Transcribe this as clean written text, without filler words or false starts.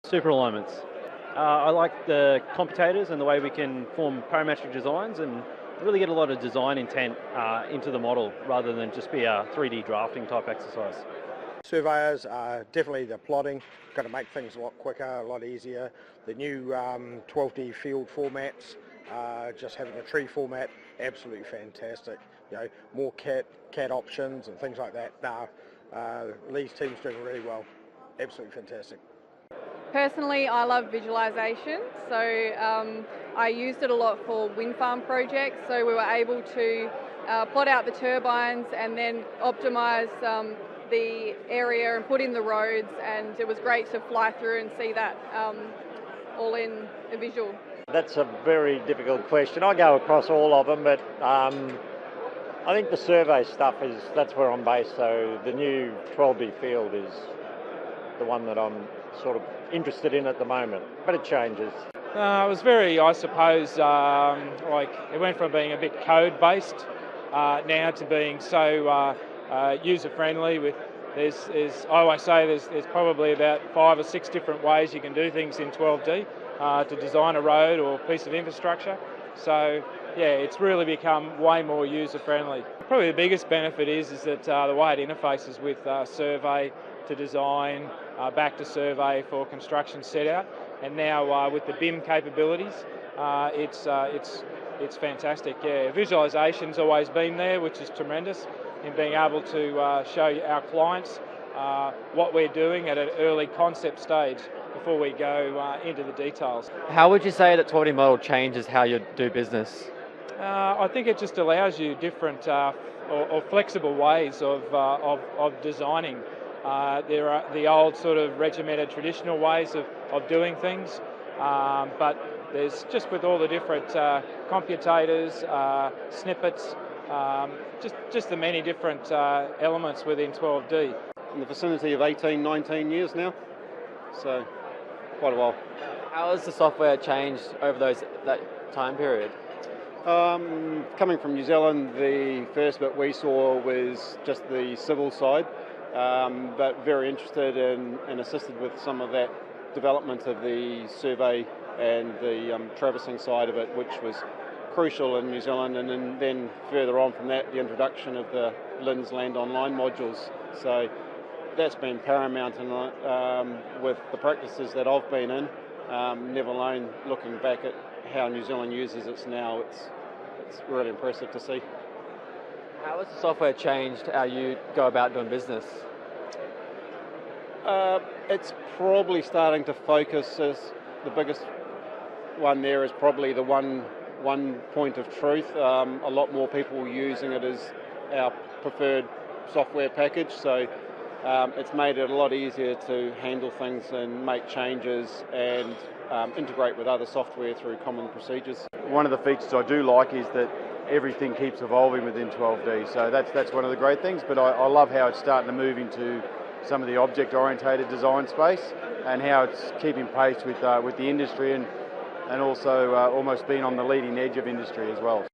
Super alignments. I like the computators and the way we can form parametric designs and really get a lot of design intent into the model rather than just be a 3D drafting type exercise. Surveyors are definitely the plotting, going to make things a lot quicker, a lot easier. The new 12D field formats, just having a tree format, absolutely fantastic. You know, more CAD options and things like that. Lee's team's doing really well, absolutely fantastic. Personally, I love visualization, so I used it a lot for wind farm projects, so we were able to plot out the turbines and then optimise the area and put in the roads, and it was great to fly through and see that all in a visual. That's a very difficult question. I go across all of them, but I think the survey stuff that's where I'm based, so the new 12D field is the one that I'm sort of interested in at the moment, but it changes. It was very, I suppose, it went from being a bit code-based now to being so user-friendly. I always say there's probably about 5 or 6 different ways you can do things in 12D to design a road or a piece of infrastructure. So yeah, it's really become way more user-friendly. Probably the biggest benefit is that the way it interfaces with survey to design, back to survey for construction set out, and now with the BIM capabilities, it's fantastic. Yeah, visualisation's always been there, which is tremendous in being able to show our clients what we're doing at an early concept stage before we go into the details. How would you say that 12D model changes how you do business? I think it just allows you different or flexible ways of designing. There are the old sort of regimented traditional ways of doing things, but there's just with all the different computators, snippets, just the many different elements within 12D. In the vicinity of 18, 19 years now, so quite a while. How has the software changed over that time period? Coming from New Zealand, the first bit we saw was just the civil side, but very interested and assisted with some of that development of the survey and the traversing side of it, which was crucial in New Zealand, and then further on from that, the introduction of the LINS Land Online modules. So that's been paramount with the practices that I've been in, never alone looking back at how New Zealand uses it now. It's really impressive to see. How has the software changed how you go about doing business? It's probably starting to focus as the biggest one there is probably the one point of truth. A lot more people using it as our preferred software package, so it's made it a lot easier to handle things and make changes and integrate with other software through common procedures. One of the features I do like is that everything keeps evolving within 12D, so that's one of the great things, but I love how it's starting to move into some of the object-orientated design space and how it's keeping pace with the industry and also almost being on the leading edge of industry as well.